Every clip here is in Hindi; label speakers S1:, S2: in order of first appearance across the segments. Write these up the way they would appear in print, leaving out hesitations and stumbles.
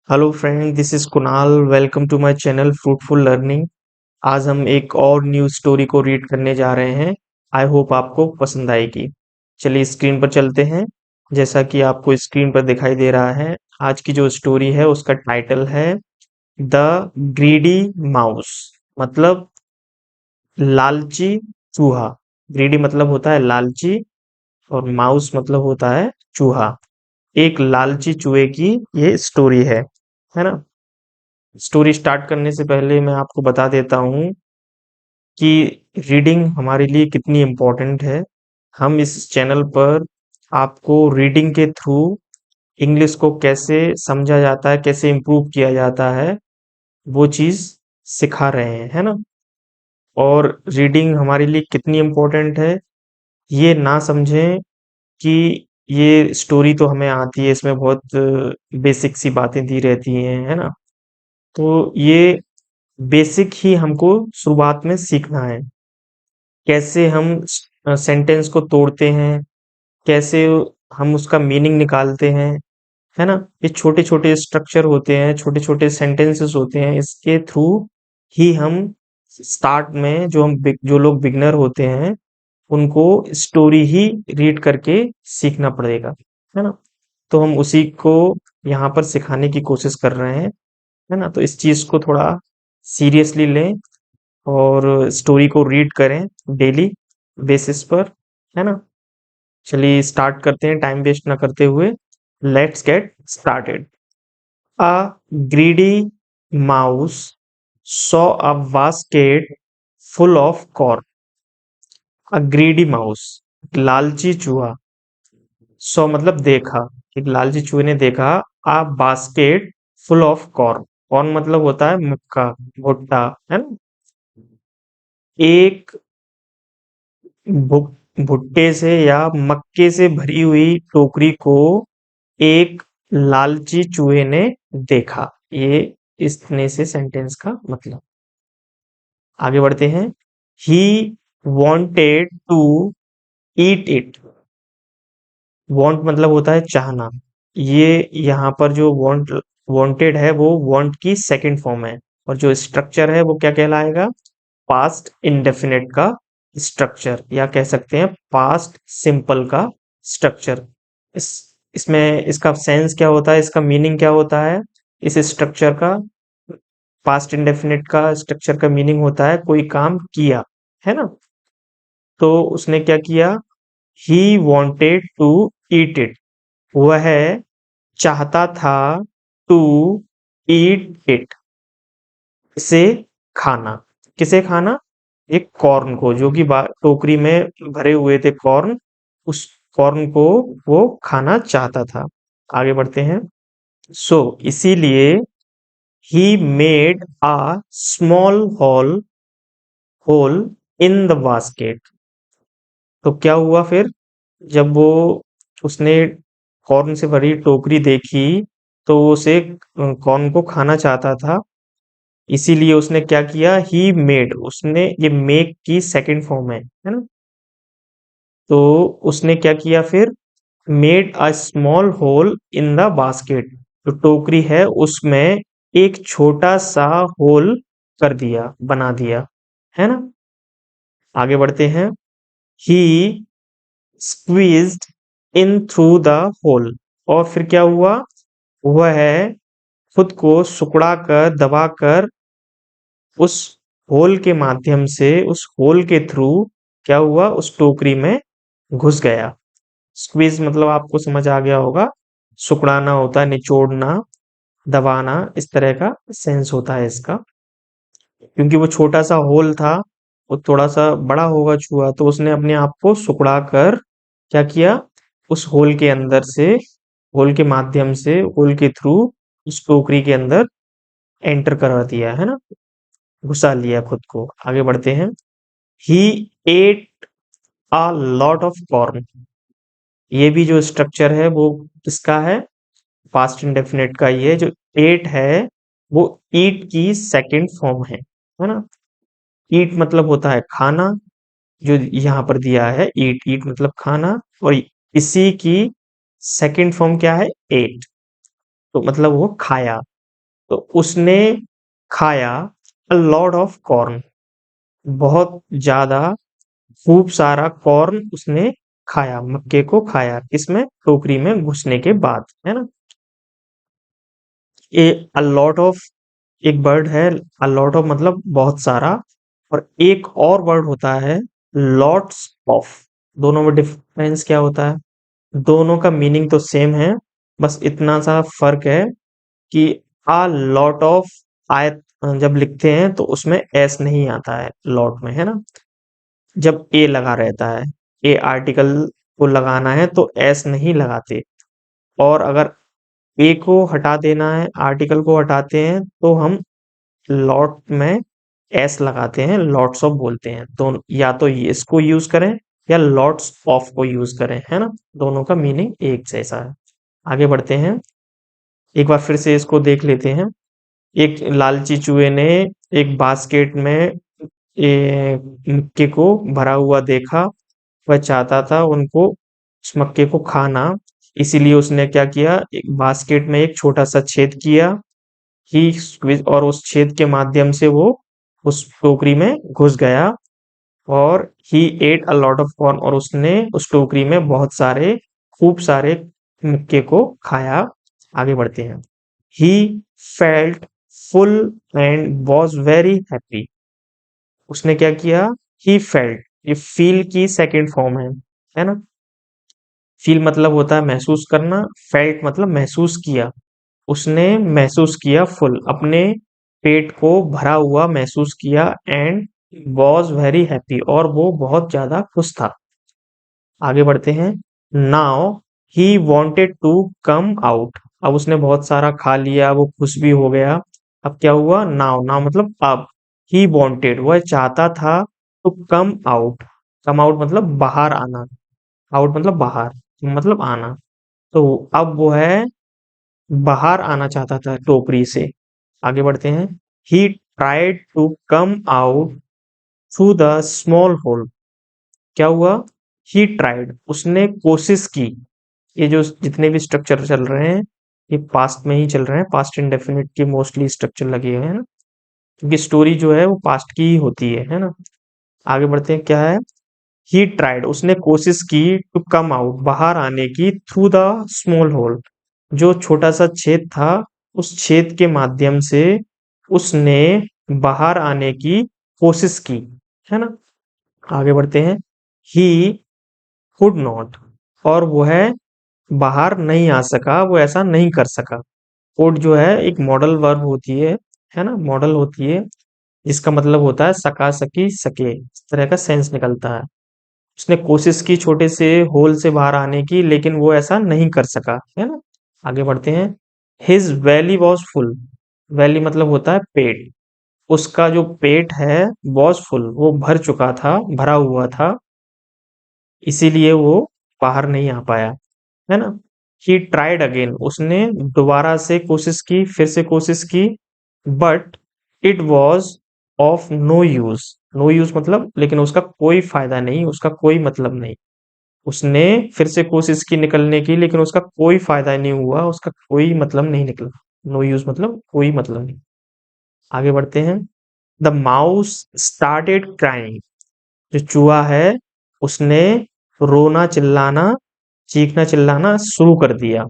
S1: Hello friend, this is Kunal. Welcome to my channel fruitful learning. आज हम एक और न्यू स्टोरी को रीड करने जा रहे हैं। आई होप आपको पसंद आएगी। चलिए स्क्रीन पर चलते हैं। जैसा कि आपको स्क्रीन पर दिखाई दे रहा है, आज की जो स्टोरी है उसका टाइटल है द ग्रीडी माउस। मतलब लालची चूहा। ग्रीडी मतलब होता है लालची, और माउस मतलब होता है चूहा। एक लालची चूहे की ये स्टोरी है ना। स्टोरी स्टार्ट करने से पहले मैं आपको बता देता हूँ कि रीडिंग हमारे लिए कितनी इम्पोर्टेंट है। हम इस चैनल पर आपको रीडिंग के थ्रू इंग्लिश को कैसे समझा जाता है, कैसे इम्प्रूव किया जाता है, वो चीज़ सिखा रहे हैं, है ना। और रीडिंग हमारे लिए कितनी इम्पोर्टेंट है, ये ना समझें कि ये स्टोरी तो हमें आती है, इसमें बहुत बेसिक सी बातें दी रहती हैं, है ना। तो ये बेसिक ही हमको शुरुआत में सीखना है। कैसे हम सेंटेंस को तोड़ते हैं, कैसे हम उसका मीनिंग निकालते हैं, है ना। ये छोटे छोटे स्ट्रक्चर होते हैं, छोटे छोटे सेंटेंसेस होते हैं, इसके थ्रू ही हम स्टार्ट में जो लोग बिगनर होते हैं उनको स्टोरी ही रीड करके सीखना पड़ेगा, है ना। तो हम उसी को यहाँ पर सिखाने की कोशिश कर रहे हैं, है ना। तो इस चीज को थोड़ा सीरियसली लें और स्टोरी को रीड करें डेली बेसिस पर, है ना। चलिए स्टार्ट करते हैं टाइम वेस्ट ना करते हुए। Let's get started. A greedy mouse saw a basket full of corn. A greedy mouse, लालची चूहा। सॉ मतलब देखा, एक लालची चूहे ने देखा a basket full of corn. Corn मतलब होता है मक्का, भुट्टा, है ना। एक भुट्टे से या मक्के से भरी हुई टोकरी को एक लालची चूहे ने देखा। ये इसने से सेंटेंस का मतलब। आगे बढ़ते हैं। He wanted to eat it. Want मतलब होता है चाहना। ये यहाँ पर जो वॉन्टेड है वो वॉन्ट की सेकंड फॉर्म है, और जो स्ट्रक्चर है वो क्या कहलाएगा? पास्ट इंडेफिनिट का स्ट्रक्चर, या कह सकते हैं पास्ट सिंपल का स्ट्रक्चर। इस इसमें इसका सेंस क्या होता है, इसका मीनिंग क्या होता है? इस स्ट्रक्चर का, पास्ट इंडेफिनिट का स्ट्रक्चर का मीनिंग होता है कोई काम किया, है ना। तो उसने क्या किया? He wanted to eat it. वह चाहता था टू ईट इट, इसे खाना। किसे खाना? एक कॉर्न को, जो कि टोकरी में भरे हुए थे कॉर्न। उस कॉर्न को वो खाना चाहता था। आगे बढ़ते हैं। सो इसीलिए ही made a small hole in the basket. तो क्या हुआ फिर? जब वो उसने कॉर्न से भरी टोकरी देखी, तो वो उसे कॉर्न को खाना चाहता था। इसीलिए उसने क्या किया? ही मेड, उसने, ये मेक की सेकंड फॉर्म है ना। तो उसने क्या किया फिर? Made a small hole in the basket. जो टोकरी है उसमें एक छोटा सा होल कर दिया, बना दिया, है ना। आगे बढ़ते हैं। He squeezed in through the hole. और फिर क्या हुआ? वह खुद को सुकड़ा कर, दबाकर उस होल के माध्यम से, उस होल के थ्रू क्या हुआ? उस टोकरी में घुस गया। स्क्वीज मतलब आपको समझ आ गया होगा, सुकड़ाना होता है, निचोड़ना, दबाना, इस तरह का सेंस होता है इसका। क्योंकि वो छोटा सा होल था, वो थोड़ा सा बड़ा होगा चूहा, तो उसने अपने आप को सुकड़ा कर क्या किया? उस होल के अंदर से, होल के माध्यम से, होल के थ्रू उस टोकरी के अंदर एंटर करा दिया, है ना। घुसा लिया खुद को। आगे बढ़ते हैं। He ate a lot of corn. ये भी जो स्ट्रक्चर है वो किसका है? पास्ट इंडेफिनिट का। ये जो एट है वो ईट की सेकंड फॉर्म है ना। ईट मतलब होता है खाना, जो यहाँ पर दिया है ईट, ईट मतलब खाना। और इसी की सेकंड फॉर्म क्या है? एट। तो मतलब वो खाया, तो उसने खाया अ लॉट ऑफ कॉर्न, बहुत ज्यादा, खूब सारा कॉर्न उसने खाया, मक्के को खाया, किसमें, टोकरी में घुसने के बाद, है ना। ए अ लॉट ऑफ, एक वर्ड है, अ लॉट ऑफ मतलब बहुत सारा, और एक और वर्ड होता है लॉट्स ऑफ। दोनों में डिफरेंस क्या होता है? दोनों का मीनिंग तो सेम है, बस इतना सा फर्क है कि अ लॉट ऑफ, आय जब लिखते हैं तो उसमें एस नहीं आता है लॉट में, है ना। जब ए लगा रहता है, ए आर्टिकल को लगाना है तो एस नहीं लगाते, और अगर ए को हटा देना है, आर्टिकल को हटाते हैं, तो हम लॉट में एस लगाते हैं, लॉट्स ऑफ बोलते हैं। तो या तो ये इसको यूज करें या लॉट्स ऑफ को यूज करें, है ना। दोनों का मीनिंग एक जैसा है। आगे बढ़ते हैं, एक बार फिर से इसको देख लेते हैं। एक लालची चूहे ने एक बास्केट में मक्के को भरा हुआ देखा। वह चाहता था उनको, उस मक्के को खाना, इसीलिए उसने क्या किया, एक बास्केट में एक छोटा सा छेद किया, ही और उस छेद के माध्यम से वो उस टोकरी में घुस गया, और he ate a lot of corn, और उसने उस टोकरी में बहुत सारे, खूब सारे मक्के को खाया। आगे बढ़ते हैं। He felt full and was very happy. उसने क्या किया, ही फेल्ट, ये फील की सेकंड फॉर्म है ना। फील मतलब होता है महसूस करना, फेल्ट मतलब महसूस किया। उसने महसूस किया फुल, अपने पेट को भरा हुआ महसूस किया, एंड वॉज वेरी हैप्पी, और वो बहुत ज्यादा खुश था। आगे बढ़ते हैं। Now he wanted to come out. अब उसने बहुत सारा खा लिया, वो खुश भी हो गया। अब क्या हुआ, नाउ, नाउ मतलब अब, ही वॉन्टेड वह चाहता था, to come out, come out मतलब बाहर आना, आउट मतलब बाहर, मतलब आना। तो अब वो है, बाहर आना चाहता था टोकरी से। आगे बढ़ते हैं। He tried to come out through the small hole. क्या हुआ, ही ट्राइड उसने कोशिश की। ये जो जितने भी स्ट्रक्चर चल रहे हैं, ये पास्ट में ही चल रहे हैं, पास्ट इंडेफिनिट के मोस्टली स्ट्रक्चर लगे हुए हैं ना, क्योंकि स्टोरी जो है वो पास्ट की ही होती है ना। आगे बढ़ते हैं, क्या है, ही ट्राइड उसने कोशिश की, टू कम आउट बाहर आने की, थ्रू द स्मॉल होल जो छोटा सा छेद था, उस छेद के माध्यम से उसने बाहर आने की कोशिश की, है ना। आगे बढ़ते हैं। ही कुड नॉट, और वो है बाहर नहीं आ सका, वो ऐसा नहीं कर सका। कुड जो है एक मॉडल वर्ब होती है ना, मॉडल होती है, जिसका मतलब होता है सका, सकी, सके, इस तरह का सेंस निकलता है। उसने कोशिश की छोटे से होल से बाहर आने की, लेकिन वो ऐसा नहीं कर सका, है ना। आगे बढ़ते हैं। His belly was full. Valley मतलब होता है पेट। उसका जो पेट है, वॉज फुल वो भर चुका था, भरा हुआ था, इसीलिए वो बाहर नहीं आ पाया, है ना। ही ट्राइड अगेन उसने दोबारा से कोशिश की, फिर से कोशिश की, but it was of no use. No use मतलब, लेकिन उसका कोई फायदा नहीं, उसका कोई मतलब नहीं। उसने फिर से कोशिश की निकलने की, लेकिन उसका कोई फायदा नहीं हुआ, उसका कोई मतलब नहीं निकला। नो यूज मतलब कोई मतलब नहीं। आगे बढ़ते हैं। The mouse started crying. जो चूहा है, उसने रोना चिल्लाना, चीखना चिल्लाना शुरू कर दिया।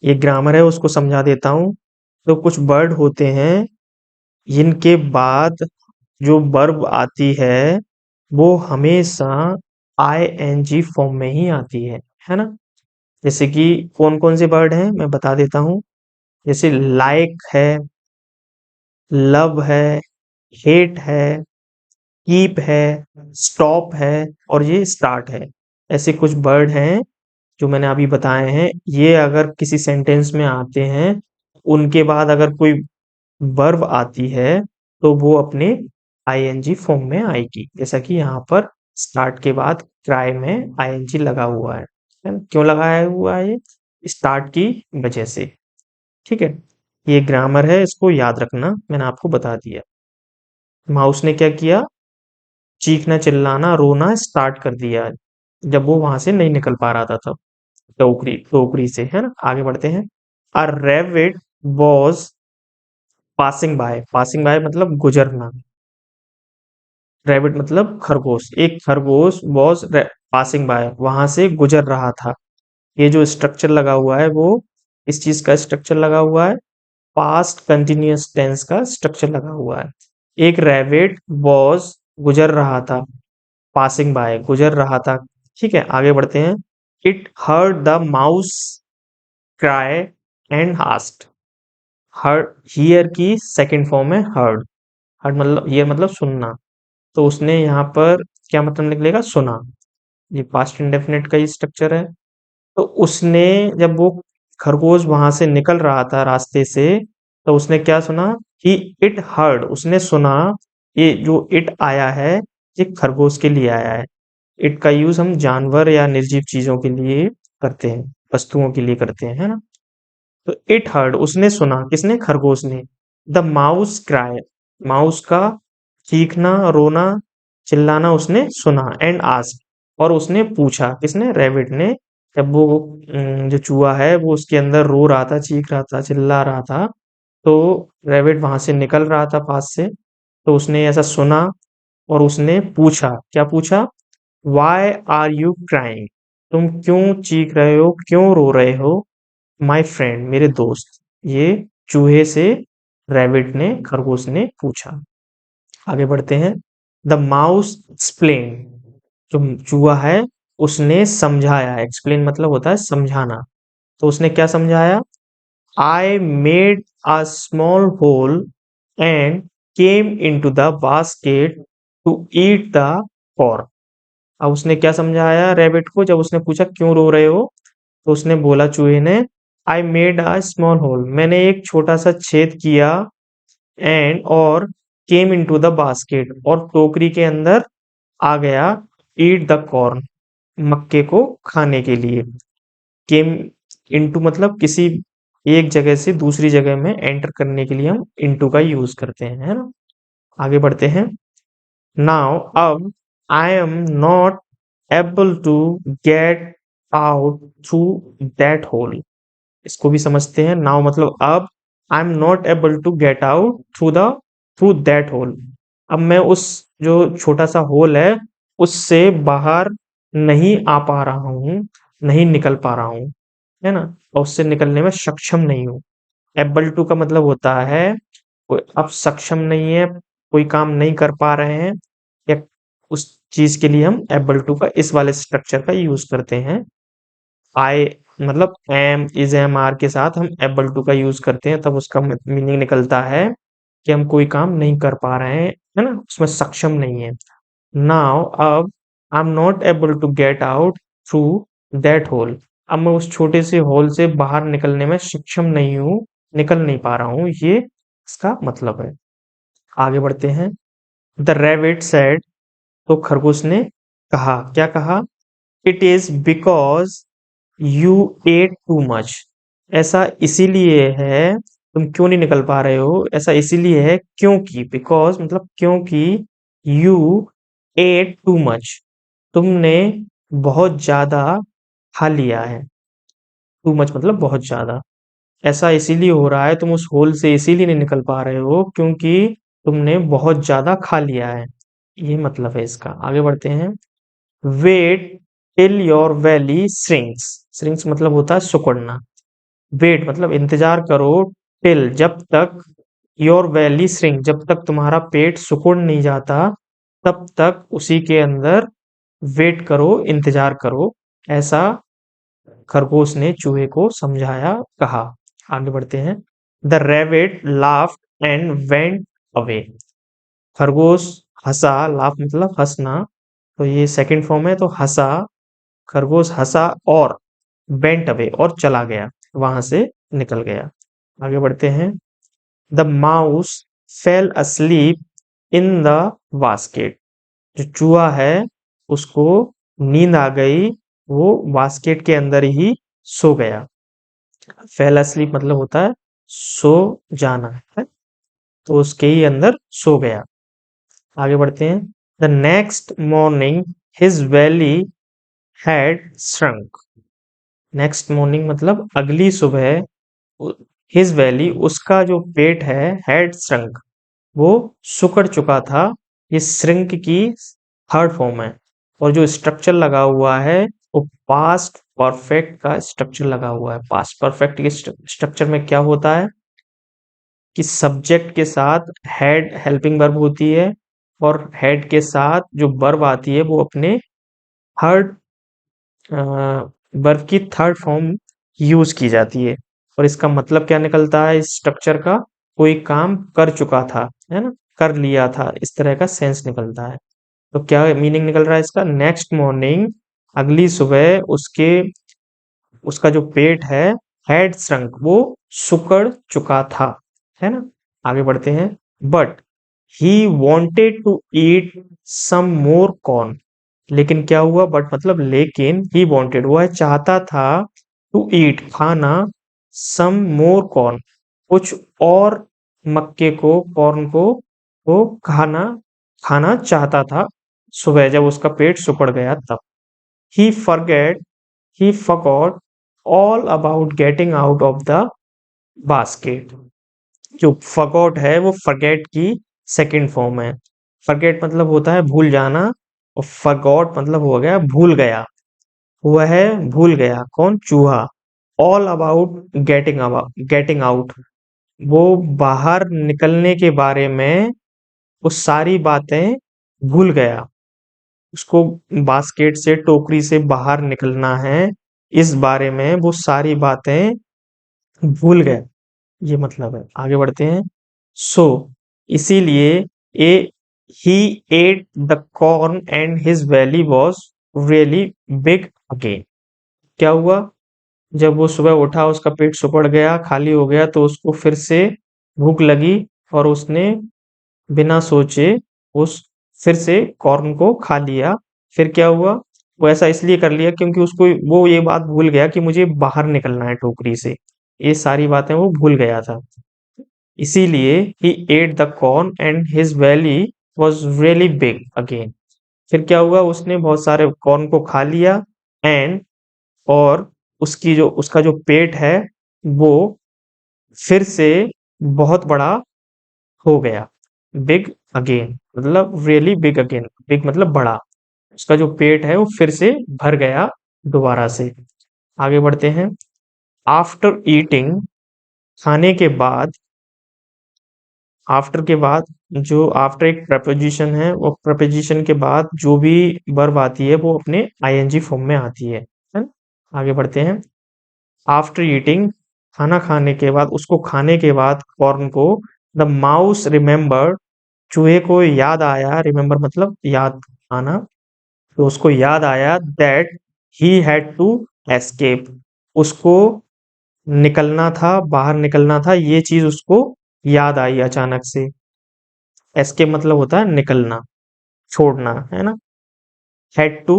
S1: ये ग्रामर है, उसको समझा देता हूँ। तो कुछ वर्ड होते हैं, जिनके बाद जो वर्ब आती है, वो हमेशा आईएनजी फॉर्म में ही आती है ना। जैसे कि कौन कौन से वर्ड हैं मैं बता देता हूँ। जैसे लाइक है, लव है, हेट है, कीप है, स्टॉप है, और ये स्टार्ट है। ऐसे कुछ वर्ड हैं जो मैंने अभी बताए हैं। ये अगर किसी सेंटेंस में आते हैं, उनके बाद अगर कोई वर्ब आती है, तो वो अपने आईएनजी फॉर्म में आएगी। जैसा कि यहाँ पर स्टार्ट के बाद क्राई में आईएनजी लगा हुआ है ना? क्यों लगाया हुआ है, ये स्टार्ट की वजह से। ठीक है, ये ग्रामर है, इसको याद रखना, मैंने आपको बता दिया। माउस ने क्या किया, चीखना चिल्लाना रोना स्टार्ट कर दिया, जब वो वहां से नहीं निकल पा रहा था तब, टोकरी टोकरी से, है ना। आगे बढ़ते हैं। A rabbit was passing by मतलब गुजरना। रैबिट मतलब खरगोश, एक खरगोश वॉज पासिंग बाय, वहां से गुजर रहा था। ये जो स्ट्रक्चर लगा हुआ है वो इस चीज का स्ट्रक्चर लगा हुआ है, पास्ट कंटिन्यूअस टेंस का स्ट्रक्चर लगा हुआ है। एक रैबिट वॉज गुजर रहा था, पासिंग बाय गुजर रहा था। ठीक है, आगे बढ़ते हैं। It heard the mouse cry and asked. Heard, here की सेकंड फॉर्म है हर्ड। हर्ड मतलब हियर मतलब सुनना, तो उसने यहाँ पर क्या मतलब निकलेगा, सुना। ये पास्ट इंडेफिनिट का ही स्ट्रक्चर है। तो उसने, जब वो खरगोश वहां से निकल रहा था रास्ते से, तो उसने क्या सुना कि इट हर्ड, उसने सुना। ये जो इट आया है ये खरगोश के लिए आया है। इट का यूज हम जानवर या निर्जीव चीजों के लिए करते हैं, वस्तुओं के लिए करते हैं, है ना। तो इट हर्ड, उसने सुना, किसने, खरगोश ने। द माउस क्राई, माउस का चीखना, रोना, चिल्लाना उसने सुना। एंड आस्क्ड, और उसने पूछा, किसने, रैबिट ने। जब वो जो चूहा है वो उसके अंदर रो रहा था, चीख रहा था, चिल्ला रहा था, तो रैबिट वहां से निकल रहा था पास से, तो उसने ऐसा सुना और उसने पूछा, क्या पूछा, वाई आर यू क्राइंग, तुम क्यों चीख रहे हो, क्यों रो रहे हो, माई फ्रेंड, मेरे दोस्त। ये चूहे से रैबिट ने, खरगोश ने पूछा। आगे बढ़ते हैं। द माउस एक्सप्लेन, जो चूहा है उसने समझाया। एक्सप्लेन मतलब होता है समझाना। तो उसने क्या समझाया, I made a small hole and came into the basket to eat the corn. अब उसने क्या समझाया रैबिट को, जब उसने पूछा क्यों रो रहे हो, तो उसने बोला चूहे ने, I made a small hole, मैंने एक छोटा सा छेद किया, एंड और केम इनटू द बास्केट, और टोकरी के अंदर आ गया, ईट द कॉर्न, मक्के को खाने के लिए। केम इनटू मतलब किसी एक जगह से दूसरी जगह में एंटर करने के लिए हम इनटू का यूज करते हैं, है ना। आगे बढ़ते हैं। नाउ अब I am not able to get out through that hole. इसको भी समझते हैं। नाउ मतलब अब, I am not able to get out through that hole. अब मैं उस जो छोटा सा होल है उससे बाहर नहीं आ पा रहा हूँ, नहीं निकल पा रहा हूँ, है ना। और उससे निकलने में सक्षम नहीं हूँ। एबल टू का मतलब होता है अब सक्षम नहीं है, कोई काम नहीं कर पा रहे हैं, या उस चीज के लिए हम एबल टू का इस वाले स्ट्रक्चर का यूज करते हैं। आई मतलब एम, इज, एम, आर के साथ हम एबल टू का यूज करते हैं, तब उसका मीनिंग निकलता है कि हम कोई काम नहीं कर पा रहे हैं, है ना, उसमें सक्षम नहीं है। नाउ अब, I am not able to get out through that hole. अब मैं उस छोटे से होल से बाहर निकलने में सक्षम नहीं हूँ, निकल नहीं पा रहा हूँ, ये इसका मतलब है। आगे बढ़ते हैं। द रैबिट सेड, तो खरगोश ने कहा, क्या कहा, it is because you ate too much. ऐसा इसीलिए है, तुम क्यों नहीं निकल पा रहे हो, ऐसा इसीलिए है क्योंकि, बिकॉज मतलब क्योंकि, यू एट टू मच, तुमने बहुत ज्यादा खा लिया है। टू मच मतलब बहुत ज्यादा। ऐसा इसीलिए हो रहा है, तुम उस होल से इसीलिए नहीं निकल पा रहे हो क्योंकि तुमने बहुत ज्यादा खा लिया है। ये मतलब है इसका। आगे बढ़ते हैं। Wait till your belly shrinks. Shrinks मतलब होता है सिकुड़ना। वेट मतलब इंतजार करो, टिल जब तक, योर वैली श्रिंक जब तक तुम्हारा पेट सिकुड़ नहीं जाता, तब तक उसी के अंदर वेट करो, इंतजार करो। ऐसा खरगोश ने चूहे को समझाया, कहा। आगे बढ़ते हैं। The rabbit laughed and went away. खरगोश हंसा, लाफ मतलब हंसना, तो ये सेकंड फॉर्म है, तो हंसा, खरगोश हंसा और वेंट अवे और चला गया, वहां से निकल गया। आगे बढ़ते हैं। The mouse fail asleep in the basket. जो चूहा है उसको नींद आ गई, वो बास्केट के अंदर ही सो गया। फेल asleep मतलब होता है सो जाना है, तो उसके ही अंदर सो गया। आगे बढ़ते हैं। The next morning his valley had shrunk। Next morning मतलब अगली सुबह हिज वैली, उसका जो पेट है, हैड श्रंक, वो सुकड़ चुका था। ये श्रिंक की थर्ड फॉर्म है। और जो स्ट्रक्चर लगा हुआ है वो पास्ट परफेक्ट का स्ट्रक्चर लगा हुआ है। पास्ट परफेक्ट के स्ट्रक्चर में क्या होता है कि सब्जेक्ट के साथ हैड हेल्पिंग वर्ब होती है, और हैड के साथ जो वर्ब आती है वो अपने थर्ड वर्ब की थर्ड फॉर्म यूज की जाती है। और इसका मतलब क्या निकलता है इस स्ट्रक्चर का? कोई काम कर चुका था, है ना, कर लिया था, इस तरह का सेंस निकलता है। तो क्या मीनिंग निकल रहा है इसका? नेक्स्ट मॉर्निंग, अगली सुबह उसके उसका जो पेट है, हैड श्रंक, वो सुकड़ चुका था, है ना। आगे बढ़ते हैं। But he wanted to eat some more corn. लेकिन क्या हुआ? बट मतलब लेकिन, ही wanted, वह चाहता था, टू ईट, खाना, सम मोर कॉर्न, कुछ और मक्के को, कॉर्न को वो खाना खाना चाहता था, सुबह जब उसका पेट सुकड़ गया तब। he forget he forgot all about getting out of the basket। जो forgot है वो forget की सेकंड फॉर्म है। forget मतलब होता है भूल जाना, और forgot मतलब हो गया भूल गया। वह भूल गया, कौन? चूहा। all about getting out, वो बाहर निकलने के बारे में वो सारी बातें भूल गया। उसको बास्केट से, टोकरी से बाहर निकलना है, इस बारे में वो सारी बातें भूल गए। ये मतलब है। आगे बढ़ते हैं। सो इसीलिए a he ate the corn and his belly was really big again. क्या हुआ? जब वो सुबह उठा, उसका पेट सुपड़ गया, खाली हो गया, तो उसको फिर से भूख लगी, और उसने बिना सोचे उस फिर से कॉर्न को खा लिया। फिर क्या हुआ? वो ऐसा इसलिए कर लिया क्योंकि उसको वो ये बात भूल गया कि मुझे बाहर निकलना है टोकरी से। ये सारी बातें वो भूल गया था। इसीलिए he ate the corn and his belly was really big again. फिर क्या हुआ? उसने बहुत सारे कॉर्न को खा लिया, एंड, और उसका जो पेट है वो फिर से बहुत बड़ा हो गया। बिग अगेन मतलब रियली बिग अगेन, बिग मतलब बड़ा। उसका जो पेट है वो फिर से भर गया दोबारा से। आगे बढ़ते हैं। आफ्टर ईटिंग, खाने के बाद, आफ्टर के बाद, जो आफ्टर एक प्रपोजिशन है, वो प्रपोजिशन के बाद जो भी वर्ब आती है वो अपने आईएनजी फॉर्म में आती है ना? आगे बढ़ते हैं। आफ्टर ईटिंग, खाना खाने के बाद, उसको खाने के बाद, कॉर्न को, द माउस रिमेम्बर, चूहे को याद आया, रिमेम्बर मतलब याद आना, तो उसको याद आया, that he had to escape, उसको निकलना था, बाहर निकलना था, ये चीज उसको याद आई अचानक से। एस्केप मतलब होता है निकलना, छोड़ना, है ना। Had to,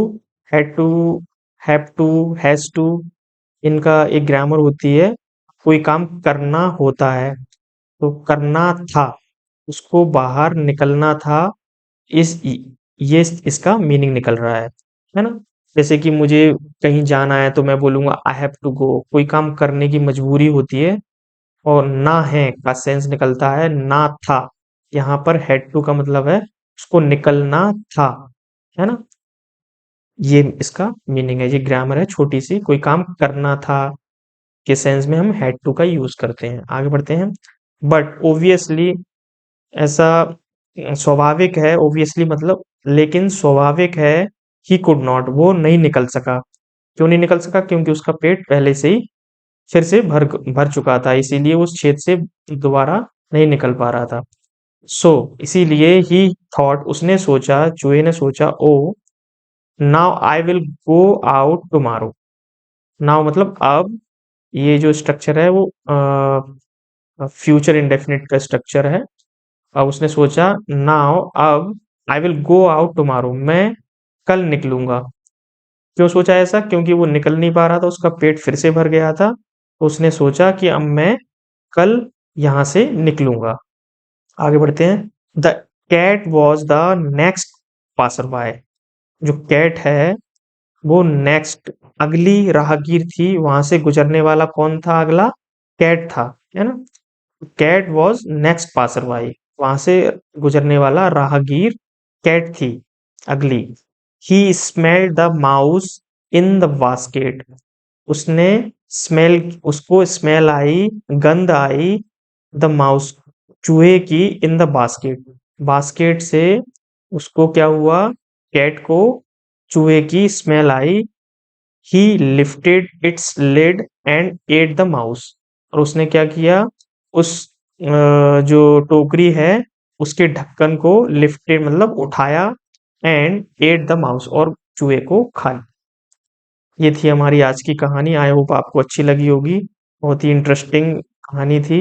S1: had to, have to, has to, इनका एक ग्रामर होती है। कोई काम करना होता है, तो करना था, उसको बाहर निकलना था, इस ये इसका मीनिंग निकल रहा है ना। जैसे कि मुझे कहीं जाना है तो मैं बोलूंगा आई हैव टू गो, कोई काम करने की मजबूरी होती है। और ना है का सेंस निकलता है ना था। यहाँ पर हैड टू का मतलब है उसको निकलना था, है ना। ये इसका मीनिंग है, ये ग्रामर है छोटी सी। कोई काम करना था के सेंस में हम हैड टू का यूज करते हैं। आगे बढ़ते हैं। बट ओबियसली, ऐसा स्वाभाविक है, ओबियसली मतलब लेकिन स्वाभाविक है, ही कुड नॉट, वो नहीं निकल सका। क्यों नहीं निकल सका? क्योंकि उसका पेट पहले से ही फिर से भर भर चुका था, इसीलिए उस छेद से दोबारा नहीं निकल पा रहा था। सो इसीलिए ही थॉट, उसने सोचा, चूहे ने सोचा, oh now I will go out tomorrow. Now मतलब अब, ये जो स्ट्रक्चर है वो फ्यूचर इंडेफिनिट का स्ट्रक्चर है। अब उसने सोचा, नाउ अब, आई विल गो आउट टुमारो, मैं कल निकलूंगा। क्यों सोचा ऐसा? क्योंकि वो निकल नहीं पा रहा था, उसका पेट फिर से भर गया था, तो उसने सोचा कि अब मैं कल यहाँ से निकलूंगा। आगे बढ़ते हैं। The cat was the next passer by. जो कैट है वो नेक्स्ट, अगली राहगीर थी, वहां से गुजरने वाला कौन था? अगला कैट था। है ना। Cat was next passer by, वहां से गुजरने वाला राहगीर कैट थी अगली। He smelled the mouse in the basket, उसने स्मेल उसको स्मेल आई, गंध आई, द माउस चूहे की, इन द बास्केट, बास्केट से उसको क्या हुआ, कैट को चूहे की स्मेल आई। He lifted its lid and ate the mouse, और उसने क्या किया, उस जो टोकरी है उसके ढक्कन को लिफ्टेड मतलब उठाया, एंड एट द माउस, और चूहे को खा लिया। ये थी हमारी आज की कहानी। आई होप आपको अच्छी लगी होगी। बहुत ही इंटरेस्टिंग कहानी थी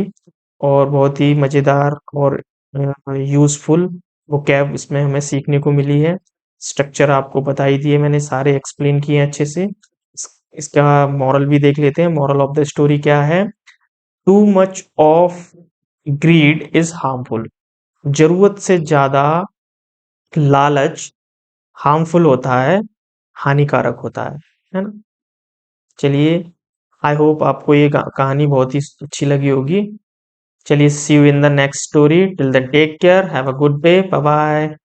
S1: और बहुत ही मज़ेदार और यूज़फुल वोकैब इसमें हमें सीखने को मिली है। स्ट्रक्चर आपको बता ही दिए मैंने, सारे एक्सप्लेन किए हैं अच्छे से। इसका मॉरल भी देख लेते हैं। मॉरल ऑफ द स्टोरी क्या है? Too much of grid is harmful, जरूरत से ज्यादा लालच हार्मफुल होता है, हानिकारक होता है ना। चलिए, आई होप आपको ये कहानी बहुत ही अच्छी लगी होगी। चलिए, see you in the next story. Till then take care, have a good day, bye bye.